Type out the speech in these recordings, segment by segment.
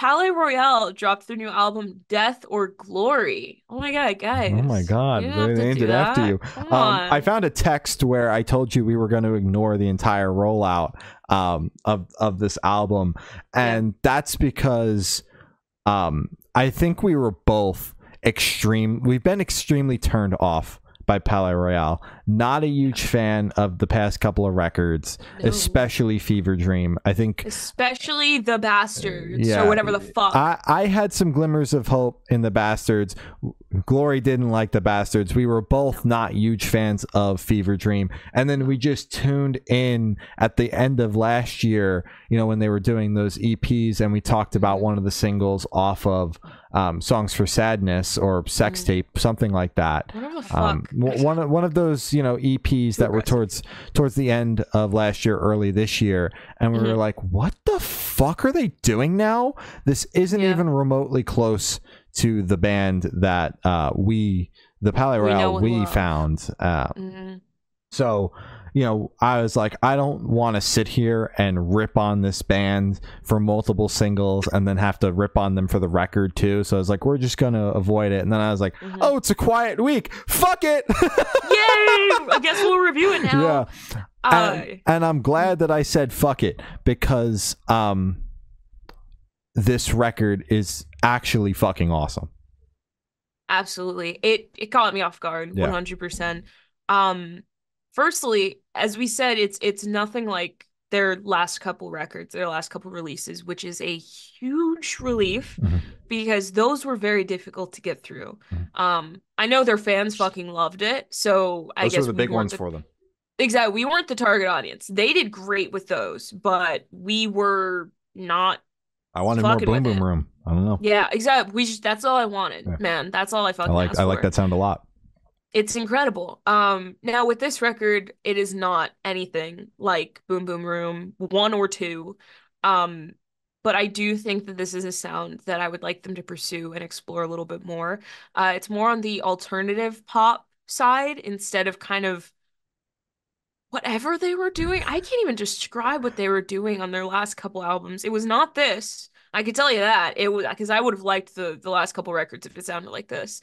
Palaye Royale dropped their new album Death or Glory. Oh my God, Oh my guys. You God, didn't they have to named do it after that. you. Come I on. found a text where I told you we were going to ignore the entire rollout of this album, Yeah. and that's because I think we were both extreme. We've been extremely turned off by Palais Royale. Not a huge fan of the past couple of records, No. especially Fever Dream. I think, Especially the bastards or yeah, whatever the fuck. I had some glimmers of hope in the Bastards. Glory didn't like the Bastards. We were both No. not huge fans of Fever Dream. And then we just tuned in at the end of last year, when they were doing those EPs, and we talked about one of the singles off of Songs for Sadness or Sex Tape, something like that. Whatever the fuck. One of those, EPs Too that were aggressive. towards the end of last year, early this year, and we were like, what the fuck are they doing now? This isn't Yeah. even remotely close to the band that the Palais We know Royale and we love. found. Mhm. So, I was like, I don't want to sit here and rip on this band for multiple singles and then have to rip on them for the record too. So I was like, we're just going to avoid it. And then I was like, oh, it's a quiet week. Fuck it. Yay! I guess we'll review it now. Yeah. And I'm glad that I said fuck it, because this record is actually fucking awesome. Absolutely. It caught me off guard, Yeah. 100%. Firstly, as we said, it's nothing like their last couple records, their last couple releases, which is a huge relief because those were very difficult to get through. I know their fans fucking loved it, so I Those guess were the we big weren't ones for them. exactly, we weren't the target audience. They did great with those, but we were not I wanted more fucking Boom with Boom it. Room. I don't know. Yeah, exactly. That's all I wanted, Yeah. man. That's all I I fucking like asked for. that sound a lot. It's incredible. Now with this record, it is not anything like Boom Boom Room 1 or 2. Um, but I do think that this is a sound that I would like them to pursue and explore a little bit more. It's more on the alternative pop side instead of kind of whatever they were doing. I can't even describe what they were doing on their last couple albums. It was not this. I could tell you that. It was because I would have liked the last couple records if it sounded like this.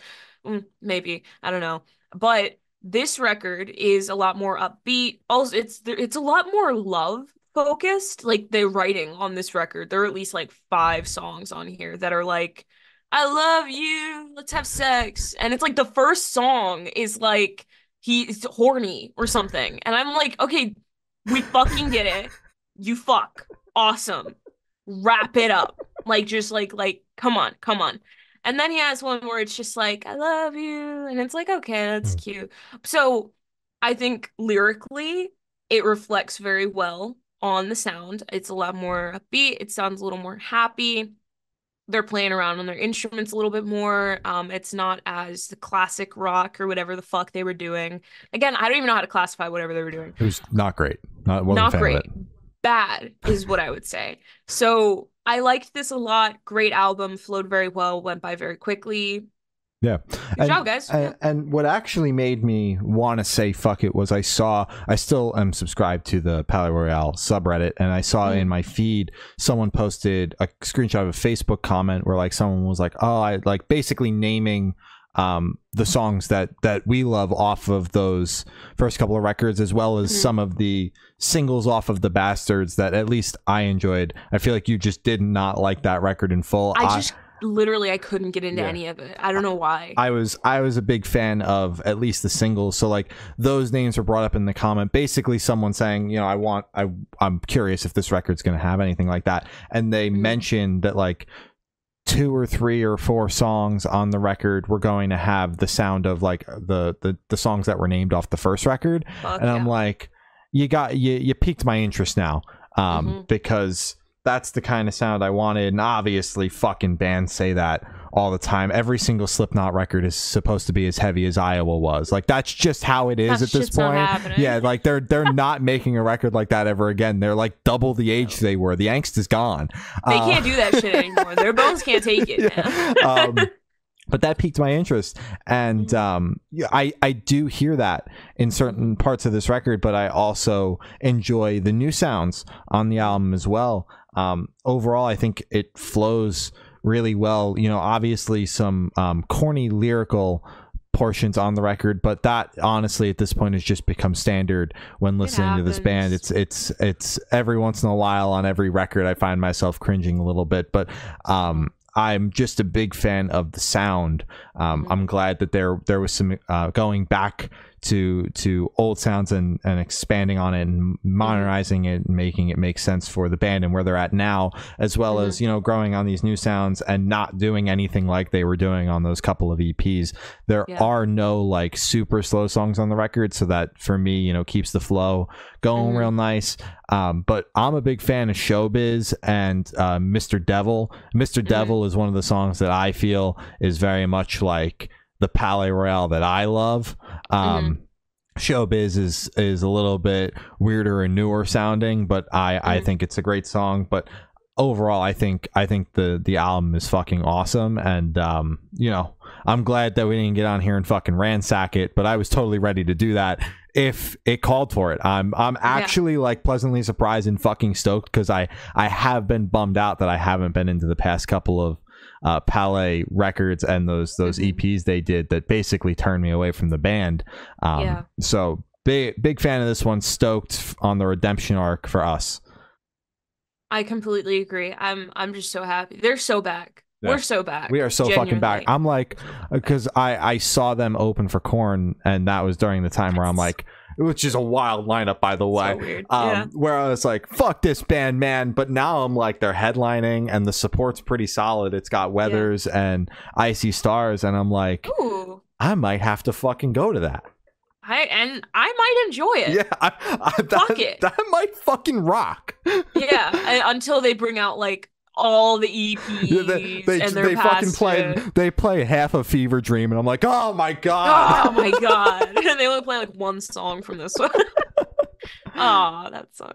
Maybe. I don't know. But this record is a lot more upbeat. Also, it's a lot more love focused. Like the writing on this record, there are at least like 5 songs on here that are like, I love you, let's have sex. And it's like the first song is like he's horny or something. And I'm like, okay, we fucking get it. You fuck. Awesome. Wrap it up. Like just like come on, come on. And then he has one where it's just like, I love you. And it's like, okay, that's cute. So I think lyrically, it reflects very well on the sound. It's a lot more upbeat. It sounds a little more happy. They're playing around on their instruments a little bit more. It's not as the classic rock or whatever the fuck they were doing. Again, I don't even know how to classify whatever they were doing. It was not great. Wasn't a Not fan of great. it. Bad is what I would say. So I liked this a lot. Great album, flowed very well, went by very quickly. Yeah. Good job, guys. And what actually made me want to say fuck it was I still am subscribed to the Palais Royale subreddit, and I saw in my feed someone posted a screenshot of a Facebook comment where like someone was like, oh, I like basically naming the songs that we love off of those first couple of records, as well as some of the singles off of the Bastards that at least I enjoyed. I feel like you just did not like that record in full. I couldn't get into any of it. I don't know why. I was a big fan of at least the singles, so like those names were brought up in the comment. Basically, someone saying, I'm curious if this record's going to have anything like that, and they mentioned that like 2 or 3 or 4 songs on the record were going to have the sound of like the songs that were named off the first record. Fuck And yeah. I'm like, you piqued my interest now, because that's the kind of sound I wanted. And obviously fucking bands say that all the time. Every single Slipknot record is supposed to be as heavy as Iowa was. Like that's just how it is That at this shit's not point. happening. Yeah, like they're not making a record like that ever again. They're like double the age they were. The angst is gone. They can't do that shit anymore. Their bones can't take it, man. But that piqued my interest, and I do hear that in certain parts of this record, but I also enjoy the new sounds on the album as well. Overall, I think it flows really well. You know, obviously some corny lyrical portions on the record, but that honestly at this point has just become standard when It listening to this band. happens. It's every once in a while on every record I find myself cringing a little bit, but I'm just a big fan of the sound. I'm glad that there was some going back to old sounds and expanding on it and modernizing it and making it make sense for the band and where they're at now, as well as, you know, growing on these new sounds and not doing anything like they were doing on those couple of EPs. There are no like super slow songs on the record, so that for me, you know, keeps the flow going real nice. But I'm a big fan of Showbiz and Mr. Devil. Mr. Devil is one of the songs that I feel is very much like the Palaye Royale that I love. Showbiz is a little bit weirder and newer sounding, but I think it's a great song. But overall, I think the album is fucking awesome, and you know, I'm glad that we didn't get on here and fucking ransack it, but I was totally ready to do that if it called for it. I'm actually like pleasantly surprised and fucking stoked, because I have been bummed out that I haven't been into the past couple of Palaye records and those EPs they did that basically turned me away from the band. So big fan of this one. Stoked on the redemption arc for us. I completely agree. I'm just so happy. They're so back. Yeah. We're so back. We are so fucking back. I'm like, because I saw them open for Korn, and that was during the time where I'm like, it was just a wild lineup, by the way. So weird. Where I was like, fuck this band, man. But now I'm like, they're headlining and the support's pretty solid. It's got Weathers and Icy Stars, and I'm like, ooh, I might have to fucking go to that. I might enjoy it. Yeah, Fuck it. That might fucking rock. Yeah, until they bring out like all the EPs and they're they play half of Fever Dream, and I'm like, oh my god. Oh my god. And they only play like one song from this one. Oh, that sucks.